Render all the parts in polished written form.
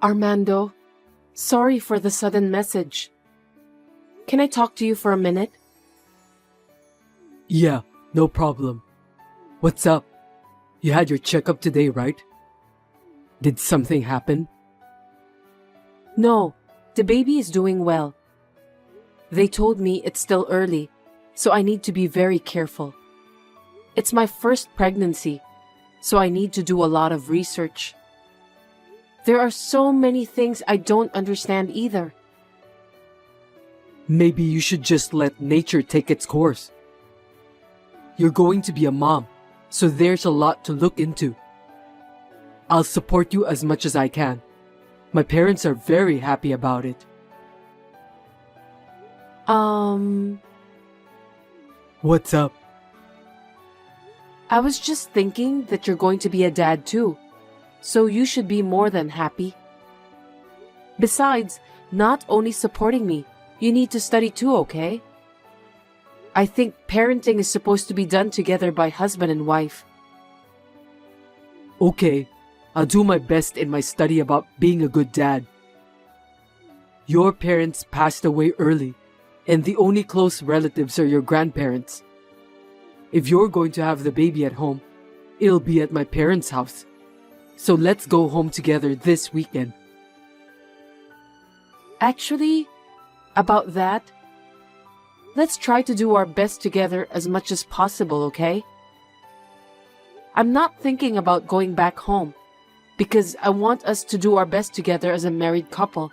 Armando, sorry for the sudden message. Can I talk to you for a minute? Yeah, no problem. What's up? You had your checkup today, right? Did something happen? No, the baby is doing well. They told me it's still early, so I need to be very careful. It's my first pregnancy, so I need to do a lot of research. There are so many things I don't understand either. Maybe you should just let nature take its course. You're going to be a mom, so there's a lot to look into. I'll support you as much as I can. My parents are very happy about it. What's up? I was just thinking that you're going to be a dad too, so you should be more than happy. Besides, not only supporting me, you need to study too, okay? I think parenting is supposed to be done together by husband and wife. Okay, I'll do my best in my study about being a good dad. Your parents passed away early, and the only close relatives are your grandparents. If you're going to have the baby at home, it'll be at my parents' house. So let's go home together this weekend. Actually, about that, let's try to do our best together as much as possible, okay? I'm not thinking about going back home, because I want us to do our best together as a married couple.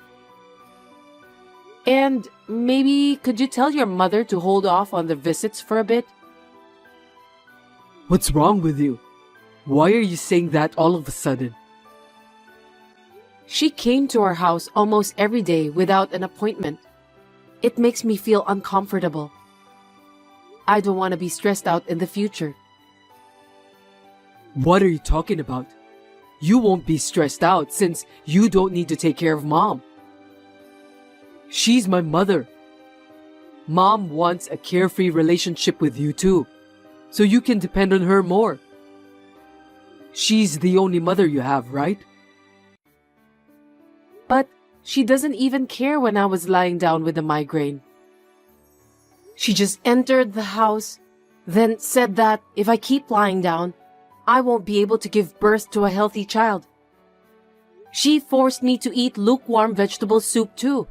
And maybe could you tell your mother to hold off on the visits for a bit? What's wrong with you? Why are you saying that all of a sudden? She came to our house almost every day without an appointment. It makes me feel uncomfortable. I don't want to be stressed out in the future. What are you talking about? You won't be stressed out since you don't need to take care of Mom. She's my mother. Mom wants a carefree relationship with you too, so you can depend on her more. She's the only mother you have, right? But she doesn't even care when I was lying down with a migraine. She just entered the house, then said that if I keep lying down, I won't be able to give birth to a healthy child. She forced me to eat lukewarm vegetable soup too.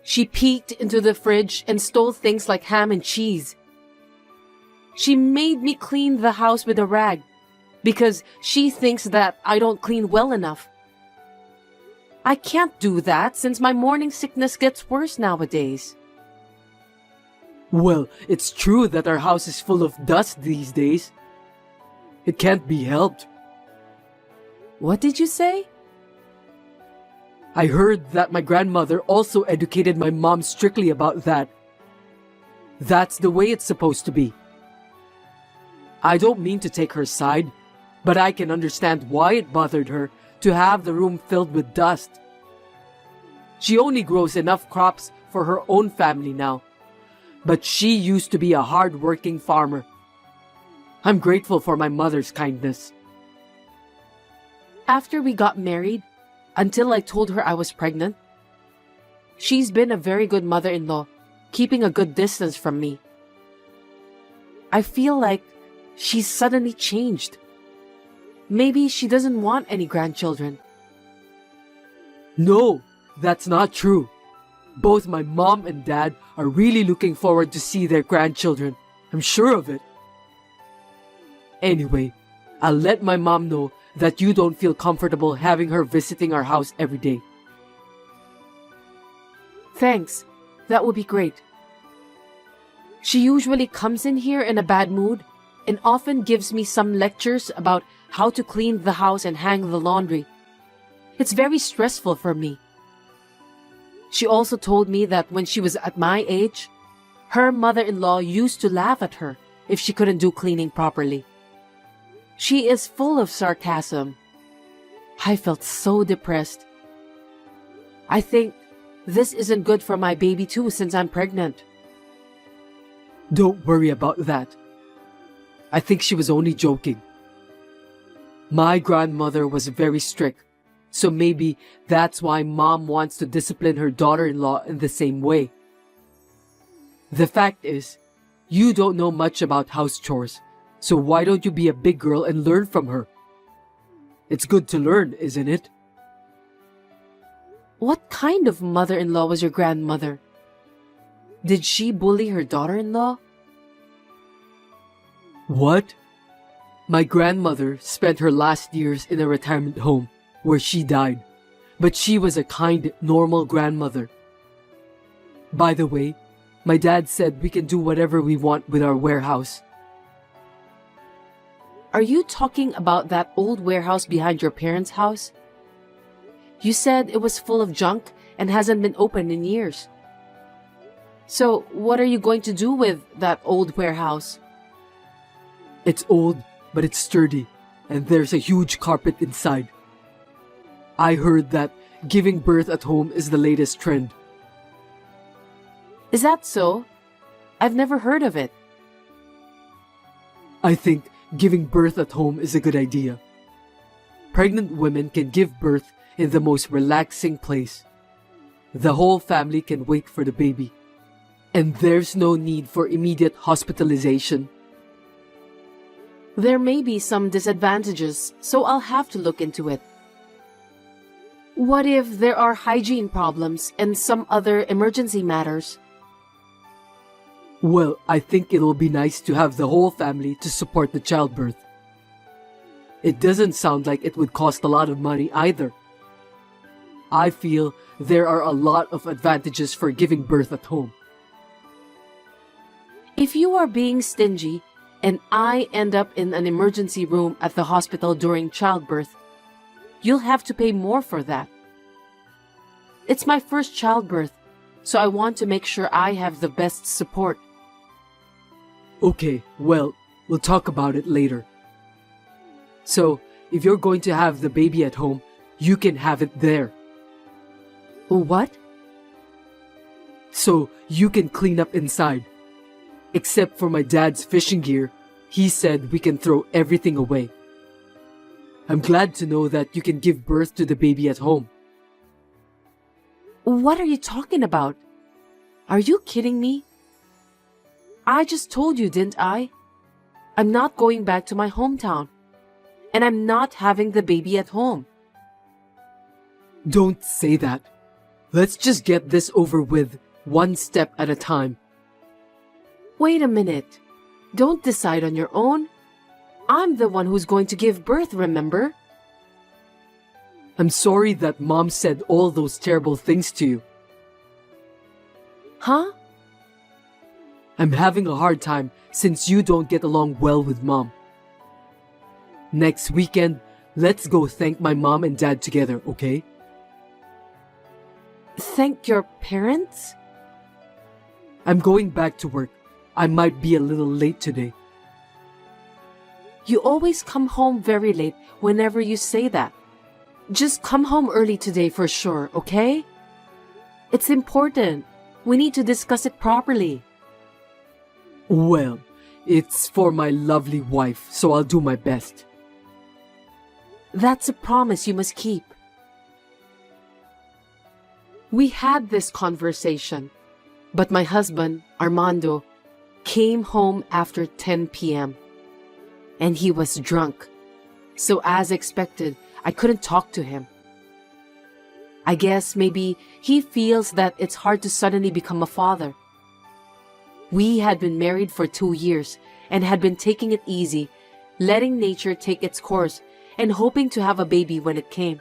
She peeked into the fridge and stole things like ham and cheese. She made me clean the house with a rag because she thinks that I don't clean well enough. I can't do that since my morning sickness gets worse nowadays. Well, it's true that our house is full of dust these days. It can't be helped. What did you say? I heard that my grandmother also educated my mom strictly about that. That's the way it's supposed to be. I don't mean to take her side, but I can understand why it bothered her to have the room filled with dust. She only grows enough crops for her own family now, but she used to be a hard-working farmer. I'm grateful for my mother's kindness. After we got married, until I told her I was pregnant, she's been a very good mother-in-law, keeping a good distance from me. I feel like she's suddenly changed. Maybe she doesn't want any grandchildren. No, that's not true. Both my mom and dad are really looking forward to see their grandchildren. I'm sure of it. Anyway, I'll let my mom know that you don't feel comfortable having her visiting our house every day. Thanks. That would be great. She usually comes in here in a bad mood and often gives me some lectures about how to clean the house and hang the laundry. It's very stressful for me. She also told me that when she was at my age, her mother-in-law used to laugh at her if she couldn't do cleaning properly. She is full of sarcasm. I felt so depressed. I think this isn't good for my baby too since I'm pregnant. Don't worry about that. I think she was only joking. My grandmother was very strict, So maybe that's why mom wants to discipline her daughter-in-law in the same way. The fact is, you don't know much about house chores, so why don't you be a big girl and learn from her? It's good to learn, isn't it? What kind of mother-in-law was your grandmother? Did she bully her daughter-in-law? What? My grandmother spent her last years in a retirement home where she died, but she was a kind, normal grandmother. By the way, my dad said we can do whatever we want with our warehouse. Are you talking about that old warehouse behind your parents' house? You said it was full of junk and hasn't been opened in years. So, what are you going to do with that old warehouse? It's old, but it's sturdy, and there's a huge carpet inside. I heard that giving birth at home is the latest trend. Is that so? I've never heard of it. I think giving birth at home is a good idea. Pregnant women can give birth in the most relaxing place. The whole family can wait for the baby. And there's no need for immediate hospitalization. There may be some disadvantages, so I'll have to look into it. What if there are hygiene problems and some other emergency matters? Well, I think it'll be nice to have the whole family to support the childbirth. It doesn't sound like it would cost a lot of money either. I feel there are a lot of advantages for giving birth at home. If you are being stingy and I end up in an emergency room at the hospital during childbirth, you'll have to pay more for that. It's my first childbirth, so I want to make sure I have the best support. Okay, well, we'll talk about it later. So, if you're going to have the baby at home, you can have it there. What? So, you can clean up inside. Except for my dad's fishing gear, he said we can throw everything away. I'm glad to know that you can give birth to the baby at home. What are you talking about? Are you kidding me? I just told you, didn't I? I'm not going back to my hometown. And I'm not having the baby at home. Don't say that. Let's just get this over with, one step at a time. Wait a minute. Don't decide on your own. I'm the one who's going to give birth, remember? I'm sorry that Mom said all those terrible things to you. Huh? I'm having a hard time since you don't get along well with Mom. Next weekend, let's go thank my mom and dad together, okay? Thank your parents? I'm going back to work. I might be a little late today. You always come home very late whenever you say that. Just come home early today for sure, okay? It's important. We need to discuss it properly. Well, it's for my lovely wife, so I'll do my best. That's a promise you must keep. We had this conversation, but my husband, Armando, came home after 10 p.m. and he was drunk. So as expected, I couldn't talk to him. I guess maybe he feels that it's hard to suddenly become a father. We had been married for 2 years and had been taking it easy, letting nature take its course and hoping to have a baby when it came.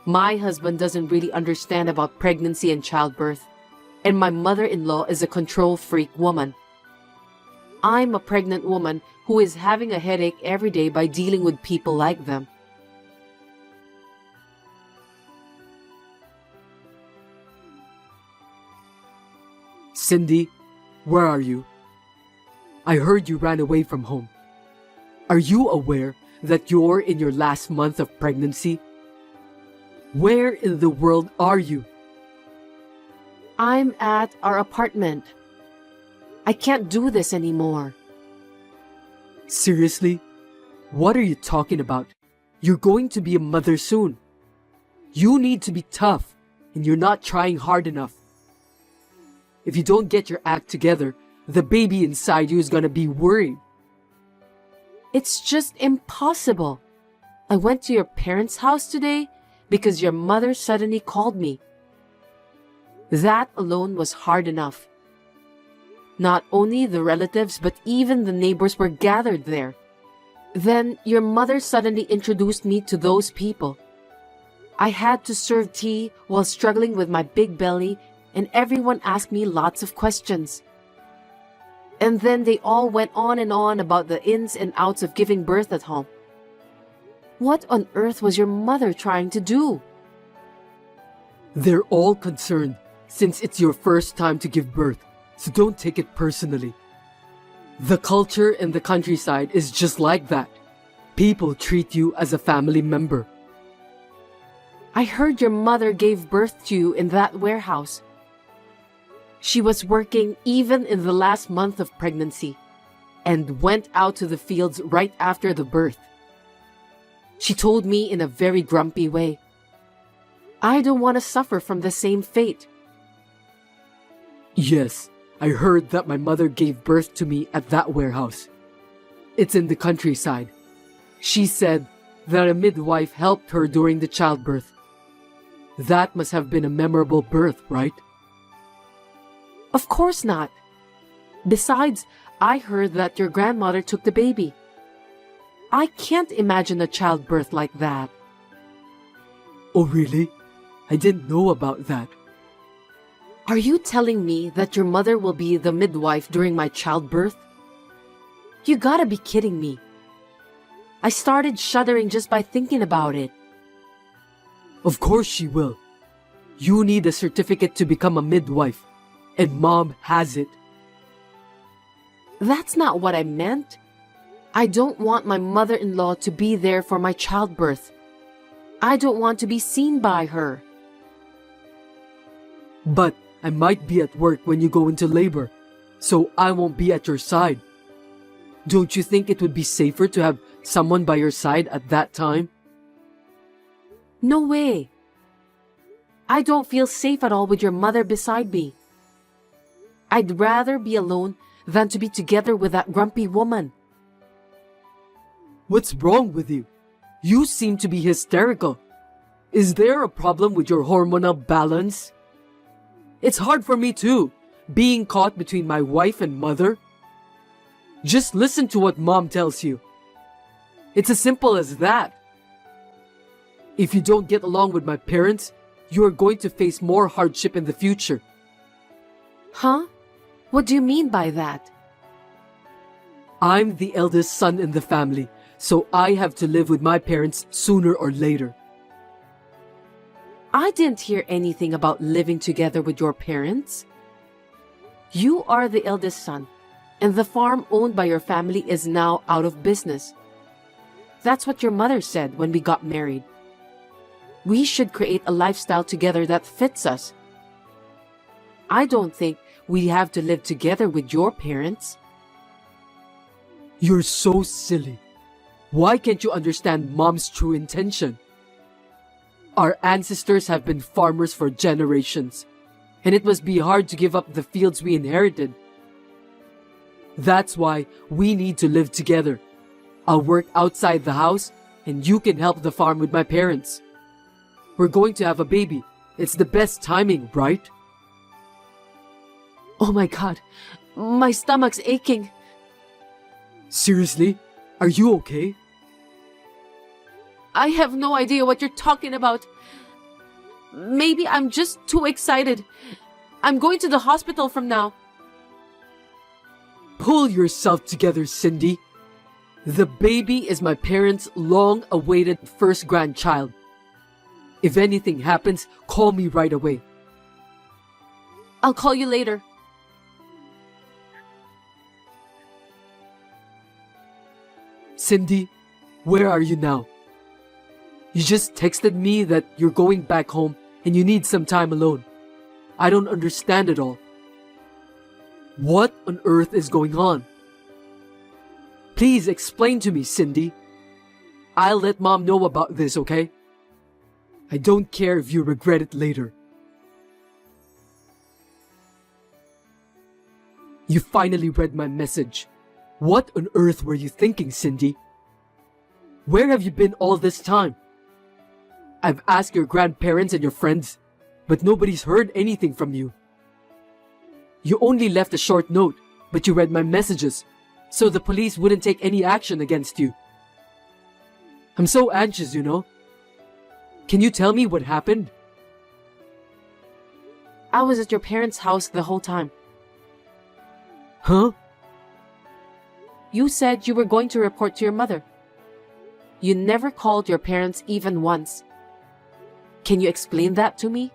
My husband doesn't really understand about pregnancy and childbirth, and my mother-in-law is a control freak woman. I'm a pregnant woman who is having a headache every day by dealing with people like them. Cindy, where are you? I heard you ran away from home. Are you aware that you're in your last month of pregnancy? Where in the world are you? I'm at our apartment. I can't do this anymore. Seriously? What are you talking about? You're going to be a mother soon. You need to be tough, and you're not trying hard enough. If you don't get your act together, the baby inside you is gonna be worried. It's just impossible. I went to your parents' house today because your mother suddenly called me. That alone was hard enough. Not only the relatives, but even the neighbors were gathered there. Then your mother suddenly introduced me to those people. I had to serve tea while struggling with my big belly, and everyone asked me lots of questions. And then they all went on and on about the ins and outs of giving birth at home. What on earth was your mother trying to do? They're all concerned since it's your first time to give birth, so don't take it personally. The culture in the countryside is just like that. People treat you as a family member. I heard your mother gave birth to you in that warehouse. She was working even in the last month of pregnancy and went out to the fields right after the birth. She told me in a very grumpy way, I don't want to suffer from the same fate. Yes, I heard that my mother gave birth to me at that warehouse. It's in the countryside. She said that a midwife helped her during the childbirth. That must have been a memorable birth, right? Of course not. Besides, I heard that your grandmother took the baby. I can't imagine a childbirth like that. Oh, really? I didn't know about that. Are you telling me that your mother will be the midwife during my childbirth? You gotta be kidding me. I started shuddering just by thinking about it. Of course she will. You need a certificate to become a midwife, and Mom has it. That's not what I meant. I don't want my mother-in-law to be there for my childbirth. I don't want to be seen by her. But I might be at work when you go into labor, so I won't be at your side. Don't you think it would be safer to have someone by your side at that time? No way. I don't feel safe at all with your mother beside me. I'd rather be alone than to be together with that grumpy woman. What's wrong with you? You seem to be hysterical. Is there a problem with your hormonal balance? It's hard for me too, being caught between my wife and mother. Just listen to what Mom tells you. It's as simple as that. If you don't get along with my parents, you are going to face more hardship in the future. Huh? What do you mean by that? I'm the eldest son in the family, so I have to live with my parents sooner or later. I didn't hear anything about living together with your parents. You are the eldest son, and the farm owned by your family is now out of business. That's what your mother said when we got married. We should create a lifestyle together that fits us. I don't think we have to live together with your parents. You're so silly. Why can't you understand Mom's true intention? Our ancestors have been farmers for generations, and it must be hard to give up the fields we inherited. That's why we need to live together. I'll work outside the house, and you can help the farm with my parents. We're going to have a baby. It's the best timing, right? Oh my God, my stomach's aching. Seriously? Are you okay? I have no idea what you're talking about. Maybe I'm just too excited. I'm going to the hospital from now. Pull yourself together, Cindy. The baby is my parents' long-awaited first grandchild. If anything happens, call me right away. I'll call you later. Cindy, where are you now? You just texted me that you're going back home and you need some time alone. I don't understand it all. What on earth is going on? Please explain to me, Cindy. I'll let Mom know about this, okay? I don't care if you regret it later. You finally read my message. What on earth were you thinking, Cindy? Where have you been all this time? I've asked your grandparents and your friends, but nobody's heard anything from you. You only left a short note, but you read my messages, so the police wouldn't take any action against you. I'm so anxious, you know. Can you tell me what happened? I was at your parents' house the whole time. Huh? You said you were going to report to your mother. You never called your parents even once. Can you explain that to me?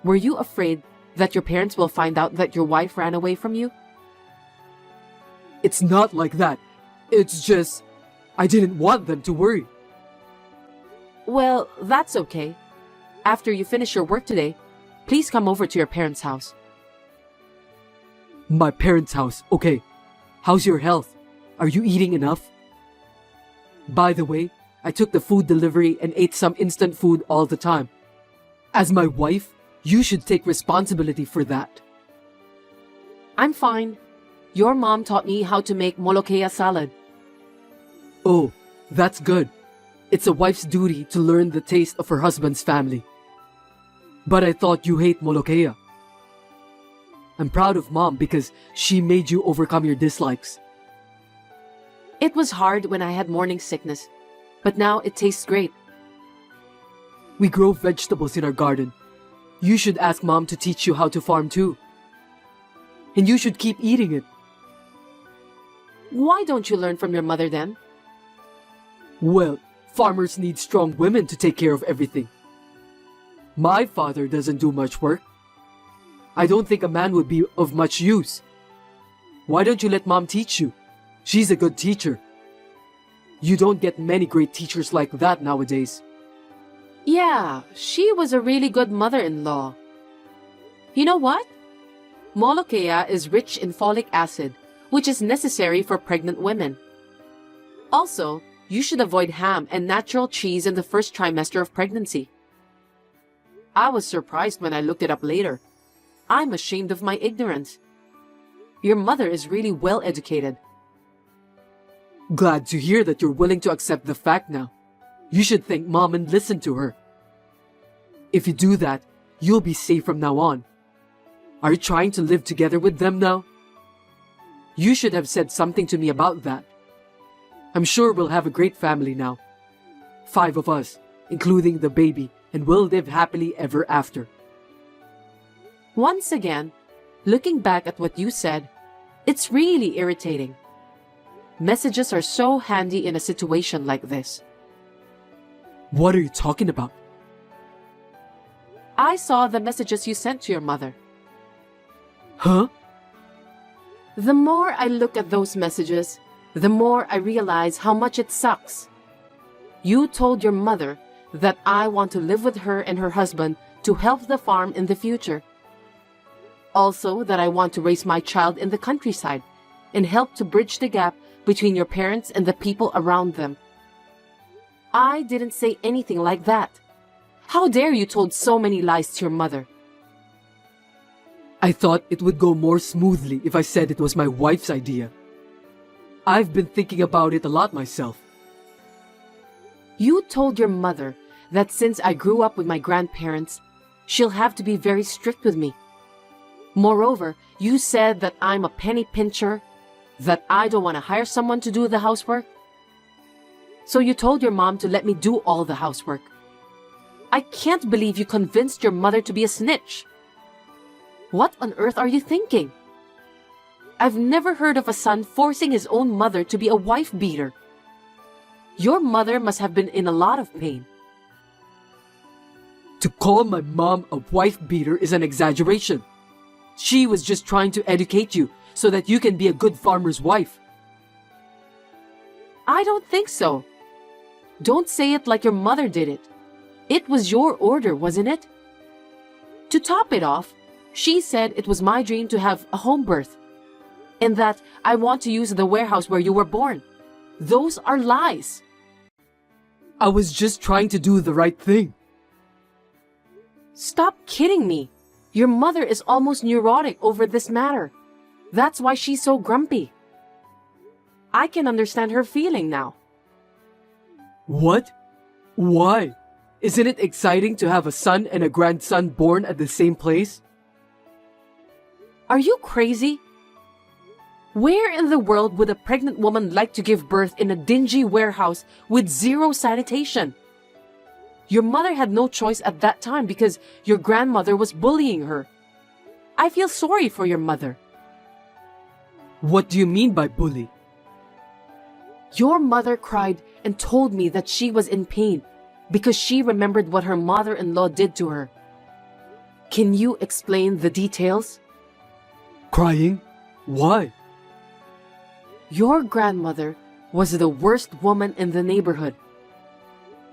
Were you afraid that your parents will find out that your wife ran away from you? It's not like that. It's just, I didn't want them to worry. Well, that's okay. After you finish your work today, please come over to your parents' house. My parents' house, okay. How's your health? Are you eating enough? By the way, I took the food delivery and ate some instant food all the time. As my wife, you should take responsibility for that. I'm fine. Your mom taught me how to make molokea salad. Oh, that's good. It's a wife's duty to learn the taste of her husband's family. But I thought you hate molokea. I'm proud of Mom because she made you overcome your dislikes. It was hard when I had morning sickness, but now it tastes great. We grow vegetables in our garden. You should ask Mom to teach you how to farm too. And you should keep eating it. Why don't you learn from your mother then? Well, farmers need strong women to take care of everything. My father doesn't do much work. I don't think a man would be of much use. Why don't you let Mom teach you? She's a good teacher. You don't get many great teachers like that nowadays. Yeah, she was a really good mother-in-law. You know what? Molokea is rich in folic acid, which is necessary for pregnant women. Also, you should avoid ham and natural cheese in the first trimester of pregnancy. I was surprised when I looked it up later. I'm ashamed of my ignorance. Your mother is really well educated. Glad to hear that you're willing to accept the fact now. You should thank Mom and listen to her. If you do that, you'll be safe from now on. Are you trying to live together with them now? You should have said something to me about that. I'm sure we'll have a great family now. 5 of us, including the baby, and we'll live happily ever after. Once again, looking back at what you said, it's really irritating. Messages are so handy in a situation like this. What are you talking about? I saw the messages you sent to your mother. Huh? The more I look at those messages, the more I realize how much it sucks. You told your mother that I want to live with her and her husband to help the farm in the future. Also, that I want to raise my child in the countryside and help to bridge the gap between your parents and the people around them. I didn't say anything like that. How dare you told so many lies to your mother? I thought it would go more smoothly if I said it was my wife's idea. I've been thinking about it a lot myself. You told your mother that since I grew up with my grandparents, she'll have to be very strict with me. Moreover, you said that I'm a penny pincher, that I don't want to hire someone to do the housework. So you told your mom to let me do all the housework. I can't believe you convinced your mother to be a snitch. What on earth are you thinking? I've never heard of a son forcing his own mother to be a wife beater. Your mother must have been in a lot of pain. To call my mom a wife beater is an exaggeration. She was just trying to educate you so that you can be a good farmer's wife. I don't think so. Don't say it like your mother did it. It was your order, wasn't it? To top it off, she said it was my dream to have a home birth, and that I want to use the warehouse where you were born. Those are lies. I was just trying to do the right thing. Stop kidding me. Your mother is almost neurotic over this matter. That's why she's so grumpy. I can understand her feeling now. What? Why? Isn't it exciting to have a son and a grandson born at the same place? Are you crazy? Where in the world would a pregnant woman like to give birth in a dingy warehouse with zero sanitation? Your mother had no choice at that time because your grandmother was bullying her. I feel sorry for your mother. What do you mean by bully? Your mother cried and told me that she was in pain because she remembered what her mother-in-law did to her. Can you explain the details? Crying? Why? Your grandmother was the worst woman in the neighborhood.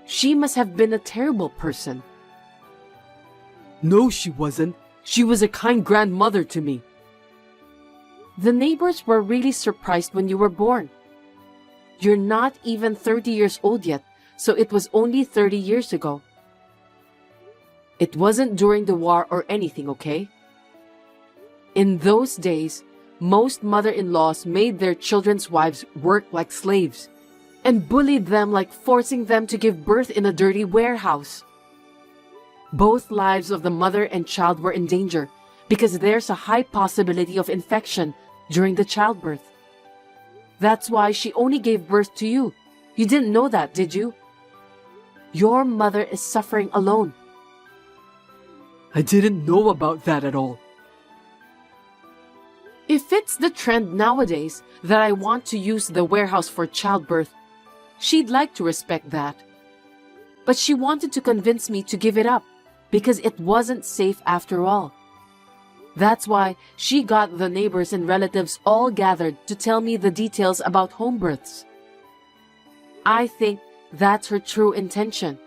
She must have been a terrible person. No, she wasn't. She was a kind grandmother to me. The neighbors were really surprised when you were born. You're not even 30 years old yet, so it was only 30 years ago. It wasn't during the war or anything, okay? In those days, most mother-in-laws made their children's wives work like slaves and bullied them like forcing them to give birth in a dirty warehouse. Both lives of the mother and child were in danger because there's a high possibility of infection during the childbirth. That's why she only gave birth to you. You didn't know that, did you? Your mother is suffering alone. I didn't know about that at all. If it's the trend nowadays that I want to use the warehouse for childbirth, she'd like to respect that. But she wanted to convince me to give it up because it wasn't safe after all. That's why she got the neighbors and relatives all gathered to tell me the details about home births. I think that's her true intention.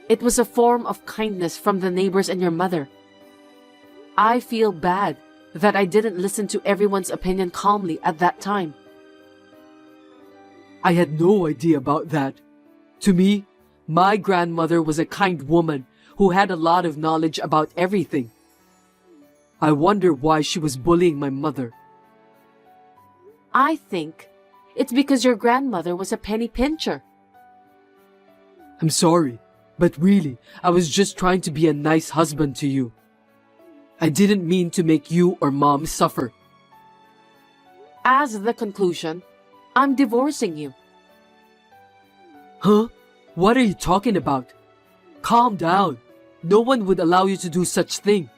It was a form of kindness from the neighbors and your mother. I feel bad that I didn't listen to everyone's opinion calmly at that time. I had no idea about that. To me, my grandmother was a kind woman who had a lot of knowledge about everything. I wonder why she was bullying my mother. I think it's because your grandmother was a penny pincher. I'm sorry, but really, I was just trying to be a nice husband to you. I didn't mean to make you or Mom suffer. As the conclusion, I'm divorcing you. Huh? What are you talking about? Calm down. No one would allow you to do such thing.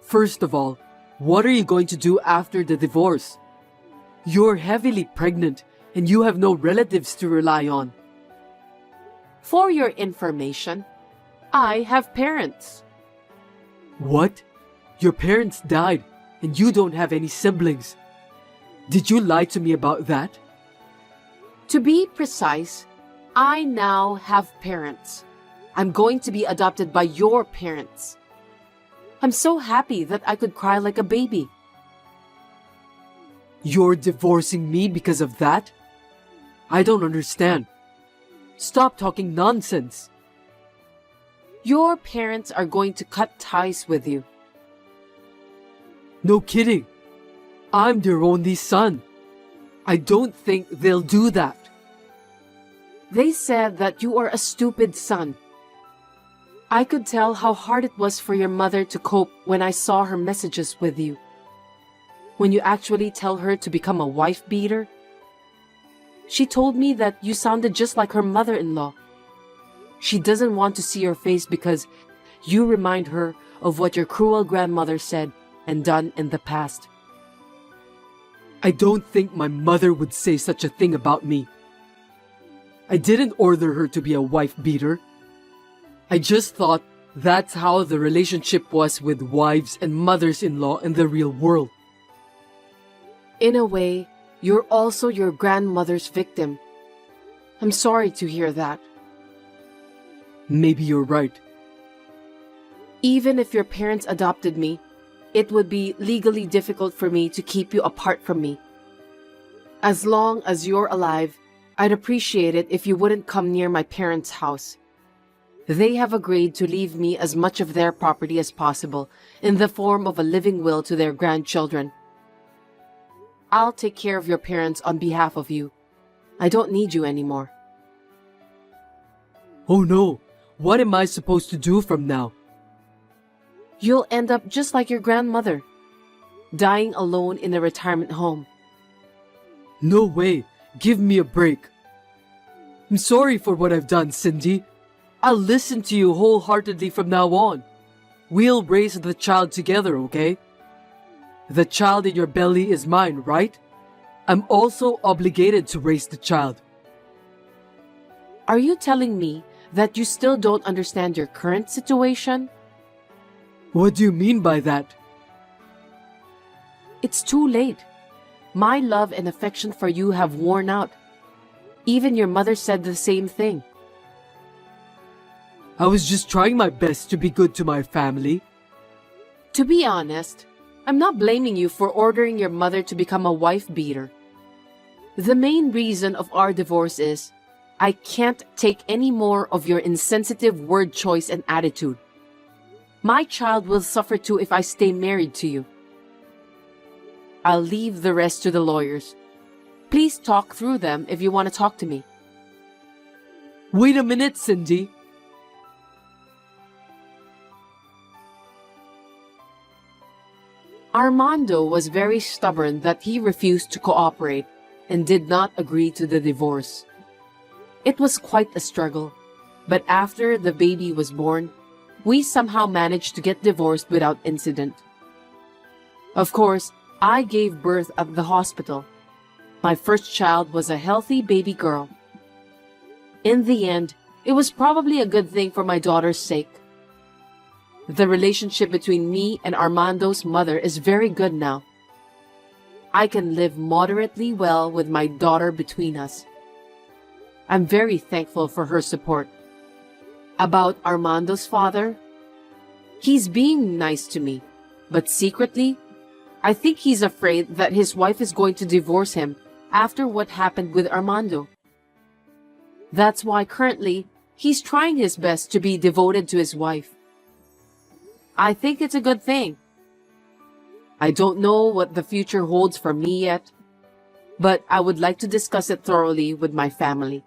First of all, what are you going to do after the divorce? You're heavily pregnant and you have no relatives to rely on. For your information, I have parents. What? Your parents died and you don't have any siblings. Did you lie to me about that? To be precise, I now have parents. I'm going to be adopted by your parents. I'm so happy that I could cry like a baby. You're divorcing me because of that? I don't understand. Stop talking nonsense. Your parents are going to cut ties with you. No kidding. I'm their only son. I don't think they'll do that. They said that you are a stupid son. I could tell how hard it was for your mother to cope when I saw her messages with you. When you actually tell her to become a wife beater, she told me that you sounded just like her mother-in-law. She doesn't want to see your face because you remind her of what your cruel grandmother said and done in the past. I don't think my mother would say such a thing about me. I didn't order her to be a wife beater. I just thought that's how the relationship was with wives and mothers-in-law in the real world. In a way, you're also your grandmother's victim. I'm sorry to hear that. Maybe you're right. Even if your parents adopted me, it would be legally difficult for me to keep you apart from me. As long as you're alive, I'd appreciate it if you wouldn't come near my parents' house. They have agreed to leave me as much of their property as possible in the form of a living will to their grandchildren. I'll take care of your parents on behalf of you. I don't need you anymore. Oh no, what am I supposed to do from now? You'll end up just like your grandmother, dying alone in a retirement home. No way, give me a break. I'm sorry for what I've done, Cindy. I'll listen to you wholeheartedly from now on. We'll raise the child together, okay? The child in your belly is mine, right? I'm also obligated to raise the child. Are you telling me that you still don't understand your current situation? What do you mean by that? It's too late. My love and affection for you have worn out. Even your mother said the same thing. I was just trying my best to be good to my family. To be honest, I'm not blaming you for ordering your mother to become a wife beater. The main reason of our divorce is I can't take any more of your insensitive word choice and attitude. My child will suffer too if I stay married to you. I'll leave the rest to the lawyers. Please talk through them if you want to talk to me. Wait a minute, Cindy. Armando was very stubborn that he refused to cooperate and did not agree to the divorce. It was quite a struggle, but after the baby was born, we somehow managed to get divorced without incident. Of course, I gave birth at the hospital. My first child was a healthy baby girl. In the end, it was probably a good thing for my daughter's sake. The relationship between me and Armando's mother is very good now. I can live moderately well with my daughter between us. I'm very thankful for her support. About Armando's father, he's being nice to me, but secretly, I think he's afraid that his wife is going to divorce him after what happened with Armando. That's why currently, he's trying his best to be devoted to his wife. I think it's a good thing. I don't know what the future holds for me yet, but I would like to discuss it thoroughly with my family.